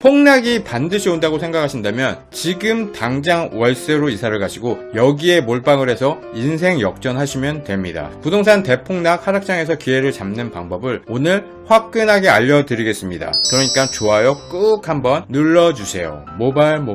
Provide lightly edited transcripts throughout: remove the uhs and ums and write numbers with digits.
폭락이 반드시 온다고 생각하신다면 지금 당장 월세로 이사를 가시고 여기에 몰빵을 해서 인생 역전하시면 됩니다. 부동산 대폭락 하락장에서 기회를 잡는 방법을 오늘 화끈하게 알려드리겠습니다. 그러니까 좋아요 꾹 한번 눌러주세요. 모발.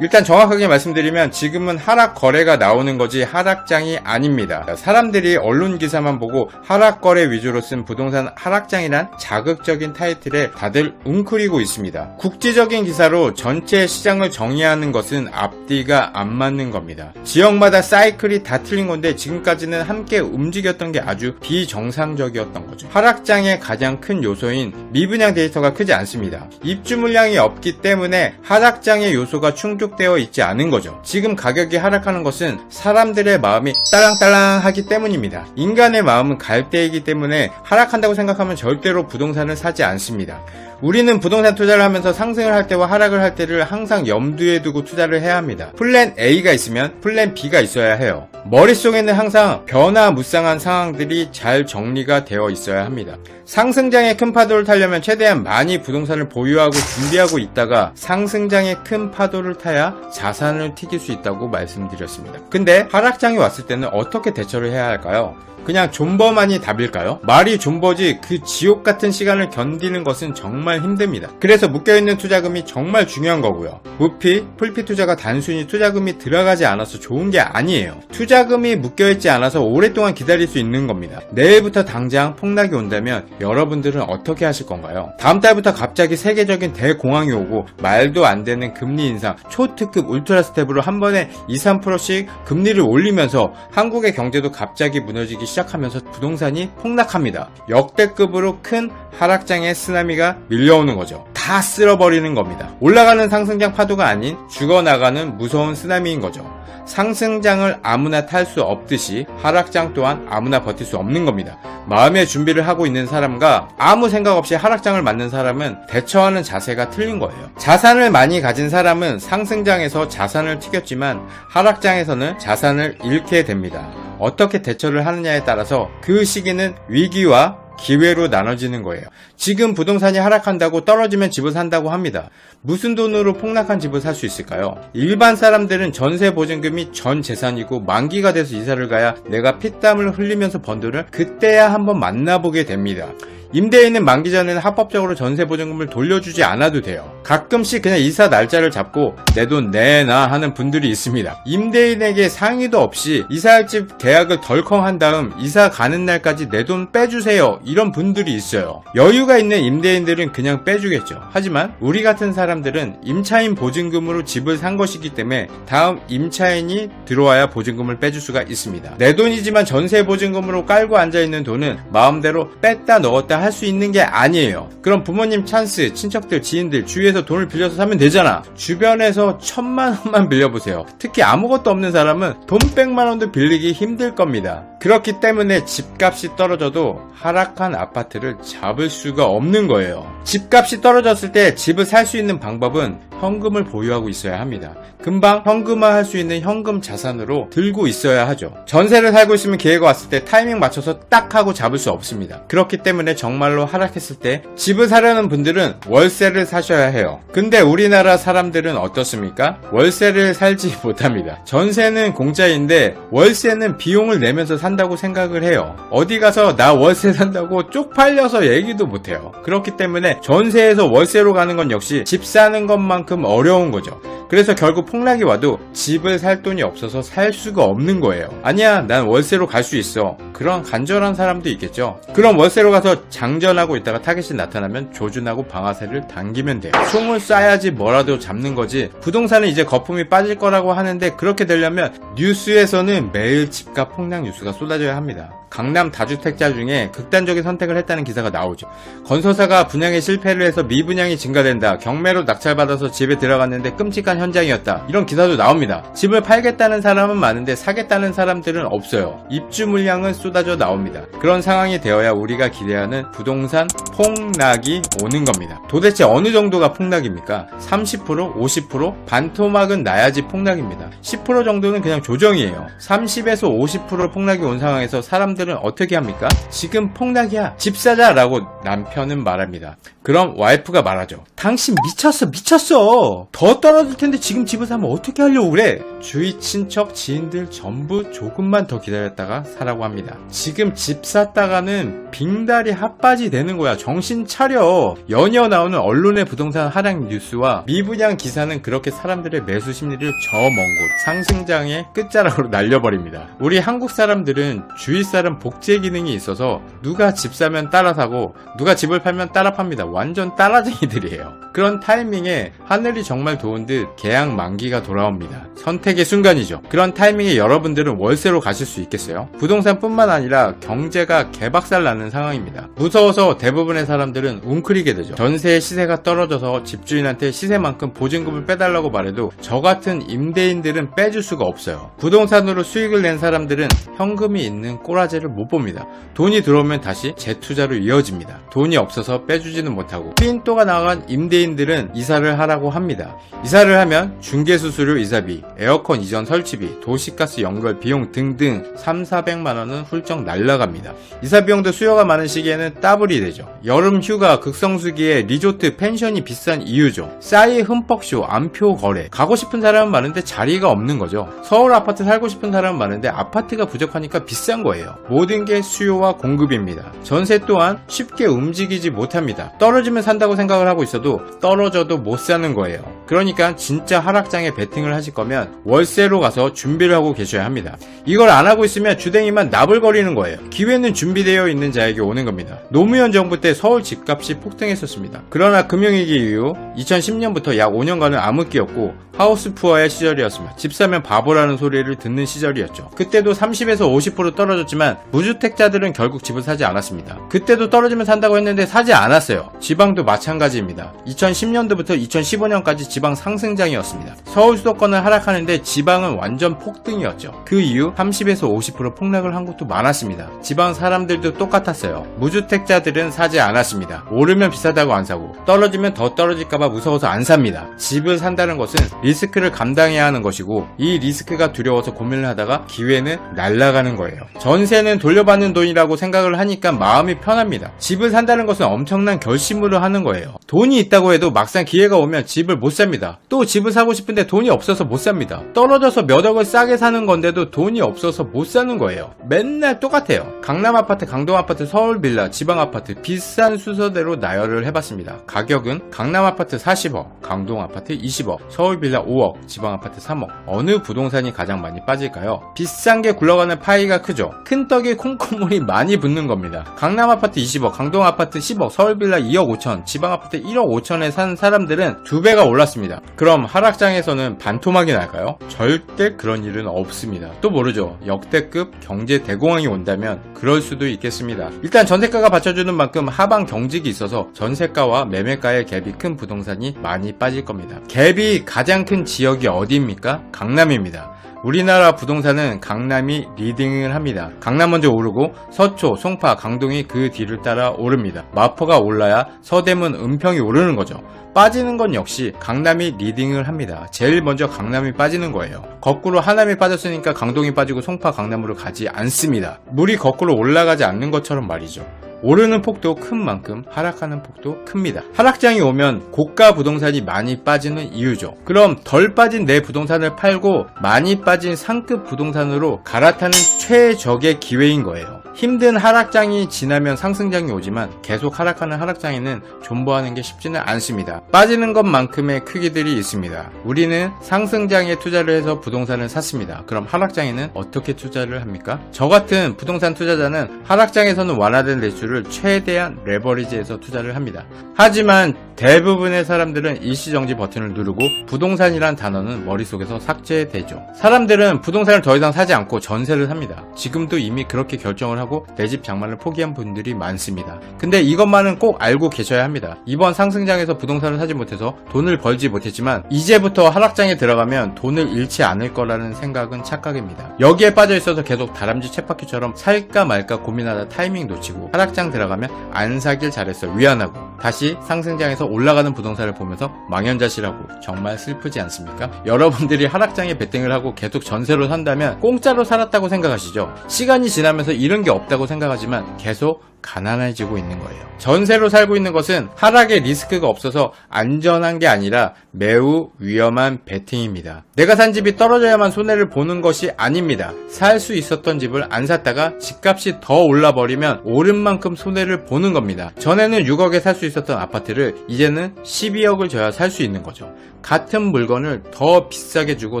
일단 정확하게 말씀드리면 지금은 하락 거래가 나오는 거지 하락장이 아닙니다. 사람들이 언론 기사만 보고 하락 거래 위주로 쓴 부동산 하락장이란 자극적인 타이틀에 다들 웅크리고 있습니다. 국지적인 기사로 전체 시장을 정의하는 것은 앞뒤가 안 맞는 겁니다. 지역마다 사이클이 다 틀린 건데 지금까지는 함께 움직였던 게 아주 비정상적이었던 거죠. 하락장의 가장 큰 요소인 미분양 데이터가 크지 않습니다. 입주 물량이 없기 때문에 하락장의 요소가 충족되어 있지 않은 거죠. 지금 가격이 하락하는 것은 사람들의 마음이 딸랑딸랑하기 때문입니다. 인간의 마음은 갈대이기 때문에 하락한다고 생각하면 절대로 부동산을 사지 않습니다. 우리는 부동산 투자를 하면서 상승을 할 때와 하락을 할 때를 항상 염두에 두고 투자를 해야 합니다. 플랜 A가 있으면 플랜 B가 있어야 해요. 머릿속에는 항상 변화무쌍한 상황들이 잘 정리가 되어 있어야 합니다. 상승장의 큰 파도를 타려면 최대한 많이 부동산을 보유하고 준비하고 있다가 상승장의 큰 파도를 타야 자산을 튀길 수 있다고 말씀드렸습니다. 근데 하락장이 왔을 때는 어떻게 대처를 해야 할까요? 그냥 존버만이 답일까요? 말이 존버지 그 지옥같은 시간을 견디는 것은 정말 힘듭니다. 그래서 묶여있는 투자금이 정말 중요한 거고요. 무피, 풀피 투자가 단순히 투자금이 들어가지 않아서 좋은 게 아니에요. 투자금이 묶여있지 않아서 오랫동안 기다릴 수 있는 겁니다. 내일부터 당장 폭락이 온다면 여러분들은 어떻게 하실 건가요? 다음 달부터 갑자기 세계적인 대공황이 오고 말도 안 되는 금리 인상, 초특급 울트라 스텝으로 한 번에 2~3%씩 금리를 올리면서 한국의 경제도 갑자기 무너지기 시작하면서 부동산이 폭락합니다. 역대급으로 큰 하락장의 쓰나미가 밀려오는 거죠. 다 쓸어버리는 겁니다. 올라가는 상승장 파도가 아닌 죽어나가는 무서운 쓰나미인 거죠. 상승장을 아무나 탈 수 없듯이 하락장 또한 아무나 버틸 수 없는 겁니다. 마음의 준비를 하고 있는 사람과 아무 생각 없이 하락장을 맞는 사람은 대처하는 자세가 틀린 거예요. 자산을 많이 가진 사람은 상승장에서 자산을 튀겼지만 하락장에서는 자산을 잃게 됩니다. 어떻게 대처를 하느냐에 따라서 그 시기는 위기와 기회로 나눠지는 거예요. 지금 부동산이 하락한다고 떨어지면 집을 산다고 합니다. 무슨 돈으로 폭락한 집을 살 수 있을까요? 일반 사람들은 전세 보증금이 전 재산이고 만기가 돼서 이사를 가야 내가 피땀을 흘리면서 번 돈을 그때야 한번 만나보게 됩니다. 임대인은 만기 전에는 합법적으로 전세 보증금을 돌려주지 않아도 돼요. 가끔씩 그냥 이사 날짜를 잡고 내 돈 내놔 하는 분들이 있습니다. 임대인에게 상의도 없이 이사할 집 계약을 덜컹 한 다음 이사 가는 날까지 내 돈 빼주세요 이런 분들이 있어요. 여유가 있는 임대인들은 그냥 빼주겠죠. 하지만 우리 같은 사람들은 임차인 보증금으로 집을 산 것이기 때문에 다음 임차인이 들어와야 보증금을 빼줄 수가 있습니다. 내 돈이지만 전세 보증금으로 깔고 앉아있는 돈은 마음대로 뺐다 넣었다 할 수 있는 게 아니에요. 그럼 부모님 찬스, 친척들, 지인들 주위에서 돈을 빌려서 사면 되잖아. 주변에서 1000만 원만 빌려보세요. 특히 아무것도 없는 사람은 돈 100만 원도 빌리기 힘들 겁니다. 그렇기 때문에 집값이 떨어져도 하락한 아파트를 잡을 수가 없는 거예요. 집값이 떨어졌을 때 집을 살 수 있는 방법은 현금을 보유하고 있어야 합니다. 금방 현금화할 수 있는 현금 자산으로 들고 있어야 하죠. 전세를 살고 있으면 기회가 왔을 때 타이밍 맞춰서 딱 하고 잡을 수 없습니다. 그렇기 때문에 정말로 하락했을 때 집을 사려는 분들은 월세를 사셔야 해요. 근데 우리나라 사람들은 어떻습니까? 월세를 살지 못합니다. 전세는 공짜인데 월세는 비용을 내면서 산다고 생각을 해요. 어디 가서 나 월세 산다고 쪽팔려서 얘기도 못해요. 그렇기 때문에 전세에서 월세로 가는 건 역시 집 사는 것만큼 어려운 거죠. 그래서 결국 폭락이 와도 집을 살 돈이 없어서 살 수가 없는 거예요. 아니야, 난 월세로 갈 수 있어. 그런 간절한 사람도 있겠죠. 그럼 월세로 가서 장전하고 있다가 타겟이 나타나면 조준하고 방아쇠를 당기면 돼요. 총을 쏴야지 뭐라도 잡는 거지. 부동산은 이제 거품이 빠질 거라고 하는데 그렇게 되려면 뉴스에서는 매일 집값 폭락 뉴스가 쏟아져야 합니다. 강남 다주택자 중에 극단적인 선택을 했다는 기사가 나오죠. 건설사가 분양에 실패를 해서 미분양이 증가된다. 경매로 낙찰받아서 집에 들어갔는데 끔찍한 폭탄 현장이었다, 이런 기사도 나옵니다. 집을 팔겠다는 사람은 많은데 사겠다는 사람들은 없어요. 입주 물량은 쏟아져 나옵니다. 그런 상황이 되어야 우리가 기대하는 부동산 폭락이 오는 겁니다. 도대체 어느 정도가 폭락입니까? 30%? 50%? 반토막은 나야지 폭락입니다. 10% 정도는 그냥 조정이에요. 30에서 50% 폭락이 온 상황에서 사람들은 어떻게 합니까? 지금 폭락이야, 집 사자 라고 남편은 말합니다. 그럼 와이프가 말하죠. 당신 미쳤어. 더 떨어질 텐데 지금 집을 사면 어떻게 하려고 그래? 주위 친척, 지인들 전부 조금만 더 기다렸다가 사라고 합니다. 지금 집 샀다가는 빙다리 핫바지 되는 거야. 정신 차려. 연이어 나오는 언론의 부동산 하락 뉴스와 미분양 기사는 그렇게 사람들의 매수 심리를 저 먼 곳 상승장의 끝자락으로 날려버립니다. 우리 한국 사람들은 주위 사람 복제 기능이 있어서 누가 집 사면 따라 사고 누가 집을 팔면 따라 팝니다. 완전 따라쟁이들이에요. 그런 타이밍에 하늘이 정말 좋은 듯 계약 만기가 돌아옵니다. 선택의 순간이죠. 그런 타이밍에 여러분들은 월세로 가실 수 있겠어요? 부동산뿐만 아니라 경제가 개박살 나는 상황입니다. 무서워서 대부분의 사람들은 웅크리게 되죠. 전세의 시세가 떨어져서 집주인한테 시세만큼 보증금을 빼달라고 말해도 저 같은 임대인들은 빼줄 수가 없어요. 부동산으로 수익을 낸 사람들은 현금이 있는 꼬라지를 못 봅니다. 돈이 들어오면 다시 재투자로 이어집니다. 돈이 없어서 빼주지는 못하고 핀또가 나간 임대인들은 이사를 하라고 합니다. 이사를 하면 중개수수료 이사비, 에어컨 이전 설치비, 도시가스 연결 비용 등등 3,400만원은 훌쩍 날라갑니다. 이사 비용도 수요가 많은 시기에는 따블이 되죠. 여름 휴가, 극성수기에 리조트, 펜션이 비싼 이유죠. 싸이 흠뻑쇼, 암표 거래. 가고 싶은 사람은 많은데 자리가 없는 거죠. 서울 아파트 살고 싶은 사람은 많은데 아파트가 부족하니까 비싼 거예요. 모든 게 수요와 공급입니다. 전세 또한 쉽게 움직이지 못합니다. 떨어지면 산다고 생각을 하고 있어도 떨어져도 못 사는 거예요. 그러니까 진짜 하락장에 베팅을 하실 거면 월세로 가서 준비를 하고 계셔야 합니다. 이걸 안 하고 있으면 주댕이만 나불거리는 거예요. 기회는 준비되어 있는 자에게 오는 겁니다. 노무현 정부 때 서울 집값이 폭등했었습니다. 그러나 금융위기 이후 2010년부터 약 5년간은 암흑기였고 하우스 푸어의 시절이었습니다. 집 사면 바보라는 소리를 듣는 시절이었죠. 그때도 30에서 50% 떨어졌지만 무주택자들은 결국 집을 사지 않았습니다. 그때도 떨어지면 산다고 했는데 사지 않았어요. 지방도 마찬가지입니다. 2010년도부터 2015년까지 지방 상승장이었습니다. 서울 수도권은 하락하는데 지방은 완전 폭등이었죠. 그 이후 30에서 50% 폭락을 한 곳도 많았습니다. 지방 사람들도 똑같았어요. 무주택자들은 사지 않았습니다. 오르면 비싸다고 안 사고 떨어지면 더 떨어질까봐 무서워서 안 삽니다. 집을 산다는 것은 리스크를 감당해야 하는 것이고 이 리스크가 두려워서 고민을 하다가 기회는 날아가는 거예요. 전세는 돌려받는 돈이라고 생각을 하니까 마음이 편합니다. 집을 산다는 것은 엄청난 결심으로 하는 거예요. 돈이 있다고 해도 막상 기회가 오면 집을 못 삽니다. 또 집을 사고 싶은데 돈이 없어서 못 삽니다. 떨어져서 몇 억을 싸게 사는 건데도 돈이 없어서 못 사는 거예요. 맨날 똑같아요. 강남 아파트, 강동 아파트, 서울 빌라, 지방 아파트 비싼 순서대로 나열을 해봤습니다. 가격은 강남 아파트 40억, 강동 아파트 20억, 서울 빌라 5억, 지방 아파트 3억. 어느 부동산이 가장 많이 빠질까요? 비싼 게 굴러가는 파이가 크죠. 큰 떡에 콩고물이 많이 붙는 겁니다. 강남 아파트 20억, 강동 아파트 10억, 서울 빌라 2억 5천, 지방 아파트 1억 5천에 산 사람들은 2배가 올랐습니다. 그럼 하락장에서는 반토막이 날까요? 절대 그런 일은 없습니다. 또 모르죠. 역대급 경제 대공황이 온다면 그럴 수도 있겠습니다. 일단 전세가가 받쳐주는 만큼 하방 경직이 있어서 전세가와 매매가의 갭이 큰 부동산이 많이 빠질 겁니다. 갭이 가장 큰 지역이 어디입니까? 강남입니다. 우리나라 부동산은 강남이 리딩을 합니다. 강남 먼저 오르고 서초, 송파, 강동이 그 뒤를 따라 오릅니다. 마포가 올라야 서대문, 은평이 오르는 거죠. 빠지는 건 역시 강남이 리딩을 합니다. 제일 먼저 강남이 빠지는 거예요. 거꾸로 하남이 빠졌으니까 강동이 빠지고 송파, 강남으로 가지 않습니다. 물이 거꾸로 올라가지 않는 것처럼 말이죠. 오르는 폭도 큰 만큼 하락하는 폭도 큽니다. 하락장이 오면 고가 부동산이 많이 빠지는 이유죠. 그럼 덜 빠진 내 부동산을 팔고 많이 빠진 상급 부동산으로 갈아타는 최적의 기회인 거예요. 힘든 하락장이 지나면 상승장이 오지만 계속 하락하는 하락장에는 존버하는 게 쉽지는 않습니다. 빠지는 것만큼의 크기들이 있습니다. 우리는 상승장에 투자를 해서 부동산을 샀습니다. 그럼 하락장에는 어떻게 투자를 합니까? 저 같은 부동산 투자자는 하락장에서는 완화된 매수를 최대한 레버리지해서 투자를 합니다. 하지만 대부분의 사람들은 일시정지 버튼을 누르고 부동산이란 단어는 머릿속에서 삭제되죠. 사람들은 부동산을 더 이상 사지 않고 전세를 삽니다. 지금도 이미 그렇게 결정을 하고 내 집 장만을 포기한 분들이 많습니다. 근데 이것만은 꼭 알고 계셔야 합니다. 이번 상승장에서 부동산을 사지 못해서 돈을 벌지 못했지만 이제부터 하락장에 들어가면 돈을 잃지 않을 거라는 생각은 착각입니다. 여기에 빠져 있어서 계속 다람쥐 쳇바퀴처럼 살까 말까 고민하다 타이밍 놓치고 하락장 들어가면 안 사길 잘했어 위안하고 다시 상승장에서 올라가는 부동산을 보면서 망연자실하고 정말 슬프지 않습니까? 여러분들이 하락장에 베팅을 하고 계속 전세로 산다면 공짜로 살았다고 생각하시죠? 시간이 지나면서 잃은 게 없다고 생각하지만 계속 가난해지고 있는 거예요. 전세로 살고 있는 것은 하락의 리스크가 없어서 안전한 게 아니라 매우 위험한 베팅입니다. 내가 산 집이 떨어져야만 손해를 보는 것이 아닙니다. 살 수 있었던 집을 안 샀다가 집값이 더 올라버리면 오른 만큼 손해를 보는 겁니다. 전에는 6억에 살 수 있었던 아파트를 이제는 12억을 줘야 살 수 있는 거죠. 같은 물건을 더 비싸게 주고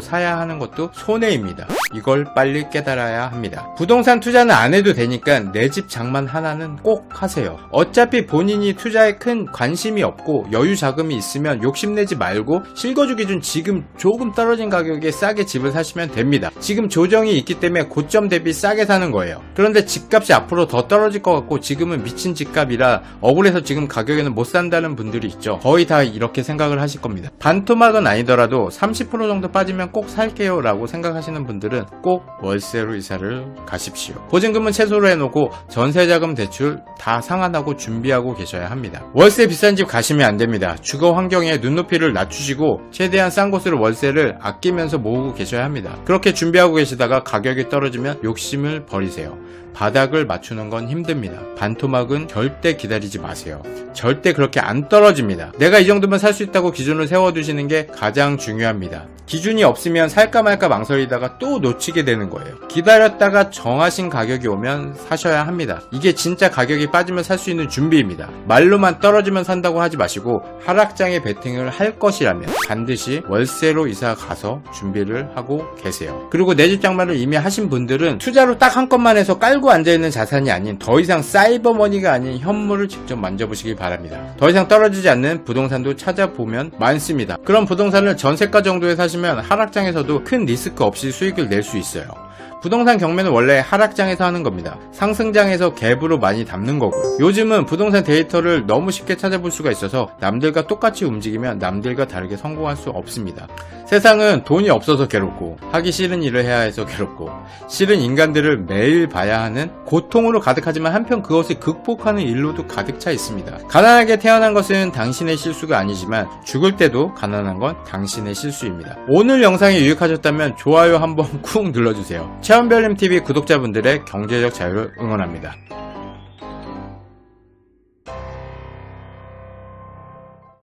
사야 하는 것도 손해입니다. 이걸 빨리 깨달아야 합니다. 부동산 투자는 안 해도 되니까 내 집 장만 하나는 꼭 하세요. 어차피 본인이 투자에 큰 관심이 없고 여유 자금이 있으면 욕심내지 말고 실거주 기준 지금 조금 떨어진 가격에 싸게 집을 사시면 됩니다. 지금 조정이 있기 때문에 고점 대비 싸게 사는 거예요. 그런데 집값이 앞으로 더 떨어질 것 같고 지금은 미친 집값이라 억울해서 지금 가격에는 못 산다는 분들이 있죠. 거의 다 이렇게 생각을 하실 겁니다. 반토막은 아니더라도 30% 정도 빠지면 꼭 살게요 라고 생각하시는 분들은 꼭 월세로 이사를 가십시오. 보증금은 최소로 해놓고 전세자금 대출 다 상환하고 준비하고 계셔야 합니다. 월세 비싼 집 가시면 안 됩니다. 주거 환경에 눈높이를 낮추시고 최대한 싼 곳으로 월세를 아끼면서 모으고 계셔야 합니다. 그렇게 준비하고 계시다가 가격이 떨어지면 욕심을 버리세요. 바닥을 맞추는 건 힘듭니다. 반토막은 절대 기다리지 마세요. 절대 그렇게 안 떨어집니다. 내가 이 정도면 살 수 있다고 기준을 세워두시는 게 가장 중요합니다. 기준이 없으면 살까 말까 망설이다가 또 놓치게 되는 거예요. 기다렸다가 정하신 가격이 오면 사셔야 합니다. 이게 진짜 가격이 빠지면 살 수 있는 준비입니다. 말로만 떨어지면 산다고 하지 마시고 하락장에 베팅을 할 것이라면 반드시 월세로 이사 가서 준비를 하고 계세요. 그리고 내 집 장만을 이미 하신 분들은 투자로 딱 한 건만 해서 깔고 앉아있는 자산이 아닌 더 이상 사이버머니가 아닌 현물을 직접 만져보시기 바랍니다. 더 이상 떨어지지 않는 부동산도 찾아보면 많습니다. 그런 부동산을 전세가 정도에 사시면 하락장에서도 큰 리스크 없이 수익을 낼 수 있어요. 부동산 경매는 원래 하락장에서 하는 겁니다. 상승장에서 갭으로 많이 담는 거고요. 요즘은 부동산 데이터를 너무 쉽게 찾아볼 수가 있어서 남들과 똑같이 움직이면 남들과 다르게 성공할 수 없습니다. 세상은 돈이 없어서 괴롭고 하기 싫은 일을 해야 해서 괴롭고 싫은 인간들을 매일 봐야 하는 고통으로 가득하지만 한편 그것을 극복하는 일로도 가득 차 있습니다. 가난하게 태어난 것은 당신의 실수가 아니지만 죽을 때도 가난한 건 당신의 실수입니다. 오늘 영상이 유익하셨다면 좋아요 한번 꾹 눌러주세요. 최원별님TV 구독자분들의 경제적 자유를 응원합니다.